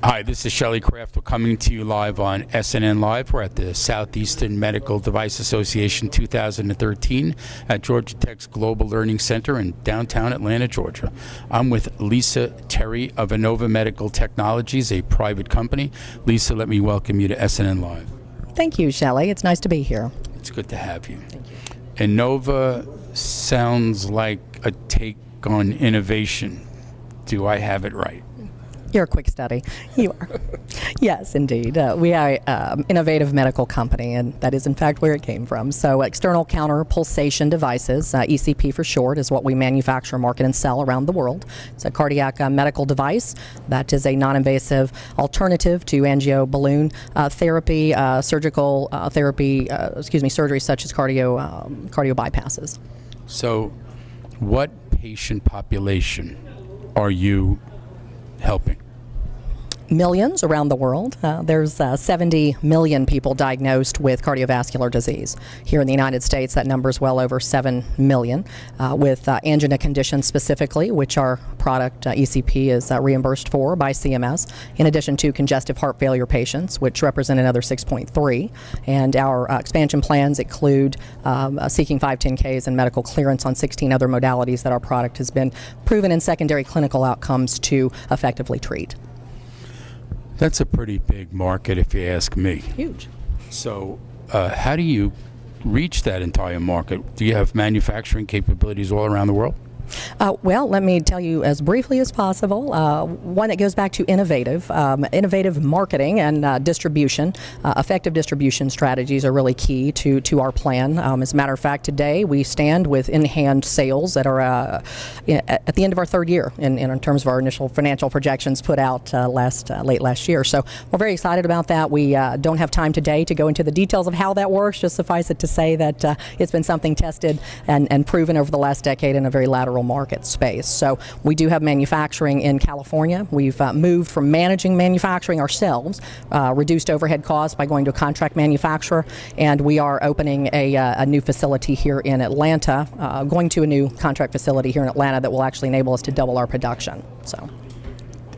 Hi, this is Shelley Kraft. We're coming to you live on SNNLive. We're at the Southeastern Medical Device Association 2013 at Georgia Tech's Global Learning Center in downtown Atlanta, Georgia. I'm with Lisa Terry of Innova Medical Technologies, a private company. Lisa, let me welcome you to SNNLive. Thank you, Shelley. It's nice to be here. It's good to have you. Thank you. Innova sounds like a take on innovation. Do I have it right? You're a quick study. You are. Yes, indeed. We are an innovative medical company, and that is, in fact, where it came from. So external counter pulsation devices, ECP for short, is what we manufacture, market, and sell around the world. It's a cardiac medical device that is a non-invasive alternative to angio balloon therapy, surgical therapy, surgery such as cardio bypasses. So what patient population are you helping? Millions around the world. There's 70 million people diagnosed with cardiovascular disease. Here in the United States, that number is well over 7 million, with angina conditions specifically, which our product ECP is reimbursed for by CMS, in addition to congestive heart failure patients, which represent another 6.3. And our expansion plans include seeking 510Ks and medical clearance on 16 other modalities that our product has been proven in secondary clinical outcomes to effectively treat. That's a pretty big market, if you ask me. Huge. So how do you reach that entire market? Do you have manufacturing capabilities all around the world? Well, let me tell you as briefly as possible. One that goes back to innovative marketing and distribution. Effective distribution strategies are really key to our plan. As a matter of fact, today we stand with in-hand sales that are at the end of our third year in terms of our initial financial projections put out late last year. So we're very excited about that. We don't have time today to go into the details of how that works. Just suffice it to say that it's been something tested and proven over the last decade in a very lateral market space. So we do have manufacturing in California. We've moved from managing manufacturing ourselves, reduced overhead costs by going to a contract manufacturer, and we are opening a new facility here in Atlanta, going to a new contract facility here in Atlanta that will actually enable us to double our production. So,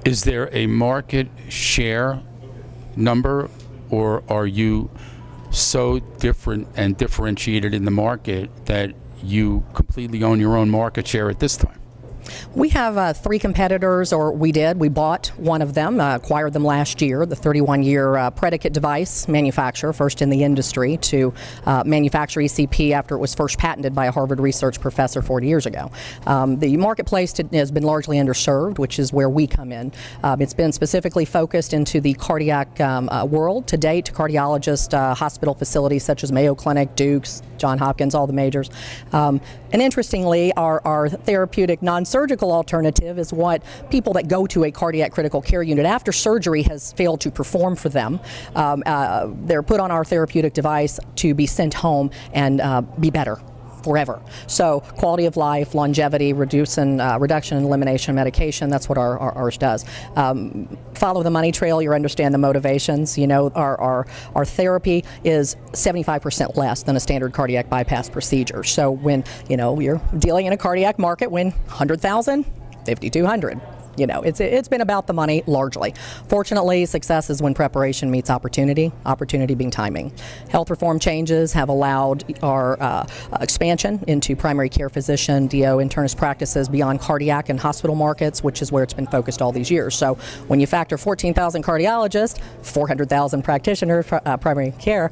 is there a market share number, or are you so different and differentiated in the market that you completely own your own market share at this time? We have 3 competitors, or we did. We bought one of them, acquired them last year, the 31-year predicate device manufacturer, first in the industry to manufacture ECP after it was first patented by a Harvard research professor 40 years ago. The marketplace has been largely underserved, which is where we come in. It's been specifically focused into the cardiac world. To date, cardiologist hospital facilities such as Mayo Clinic, Duke's, Johns Hopkins, all the majors. And interestingly, our therapeutic non-surgical alternative is what people that go to a cardiac critical care unit after surgery has failed to perform for them. They're put on our therapeutic device to be sent home and be better forever. So quality of life, longevity, reduction and elimination of medication, that's what ours does. Follow the money trail, you understand the motivations. You know, our therapy is 75% less than a standard cardiac bypass procedure. So when, you know, you're dealing in a cardiac market, when 100,000, 5,200. You know, it's been about the money largely. Fortunately, success is when preparation meets opportunity, opportunity being timing. Health reform changes have allowed our expansion into primary care physician, DO, internist practices beyond cardiac and hospital markets, which is where it's been focused all these years. So when you factor 14,000 cardiologists, 400,000 practitioners, primary care,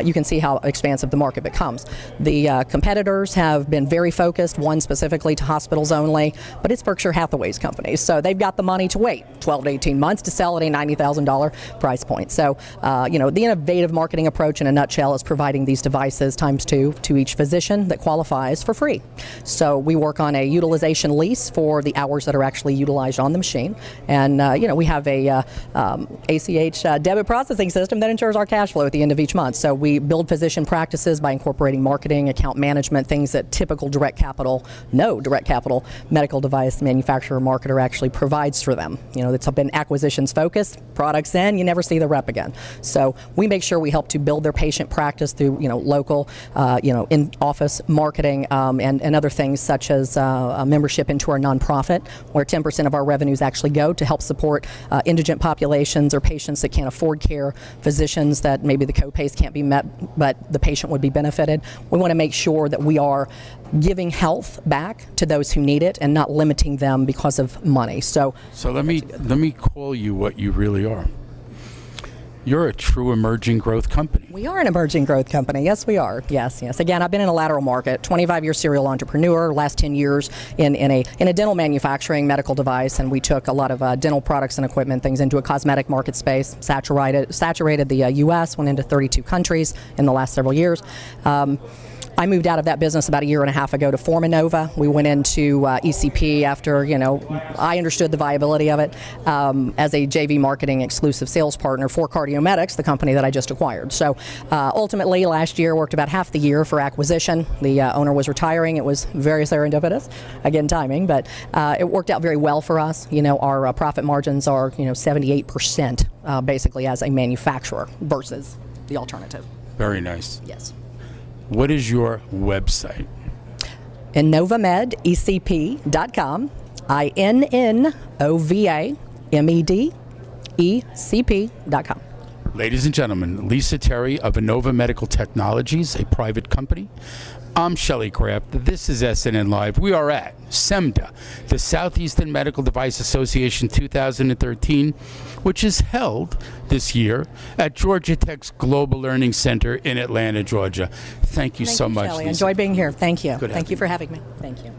you can see how expansive the market becomes. The competitors have been very focused, one specifically to hospitals only, but it's Berkshire Hathaway's company. So they've got the money to wait 12 to 18 months to sell at a $90,000 price point. So, you know, the innovative marketing approach in a nutshell is providing these devices ×2 to each physician that qualifies for free. So we work on a utilization lease for the hours that are actually utilized on the machine. And, you know, we have a ACH debit processing system that ensures our cash flow at the end of each month. So we build physician practices by incorporating marketing, account management, things that typical direct capital medical device manufacturer or marketer actually provides for them. It's been acquisitions focused, products in, you never see the rep again. So we make sure we help to build their patient practice through local, in-office marketing and other things such as a membership into our nonprofit, where 10% of our revenues actually go to help support indigent populations or patients that can't afford care, physicians that maybe the co-pays can't be met, but the patient would be benefited. We want to make sure that we are giving health back to those who need it and not limiting them because of money. So let me call you what you really are. You're a true emerging growth company. We are an emerging growth company. Yes, we are. Yes. Again, I've been in a lateral market, 25-year serial entrepreneur, last 10 years in a dental manufacturing medical device, and we took a lot of dental products and equipment things into a cosmetic market space, saturated the U.S., went into 32 countries in the last several years. I moved out of that business about a year and a half ago to form Innova. We went into ECP after, I understood the viability of it as a JV marketing exclusive sales partner for Cardiomedics, the company that I just acquired. So ultimately, last year worked about half the year for acquisition. The owner was retiring. It was very serendipitous, again, timing, but it worked out very well for us. Our profit margins are, 78% basically as a manufacturer versus the alternative. Very nice. Yes. What is your website? InnovaMedECP.com. INNOVAMEDECP.com. Ladies and gentlemen, Lisa Terry of Innova Medical Technologies, a private company. I'm Shelley Kraft. This is SNNLive. We are at SEMDA, the Southeastern Medical Device Association 2013, which is held this year at Georgia Tech's Global Learning Center in Atlanta, Georgia. Thank you so much, Shelley. Lisa. Enjoyed being here. Thank you. Good Thank you for having me. Thank you.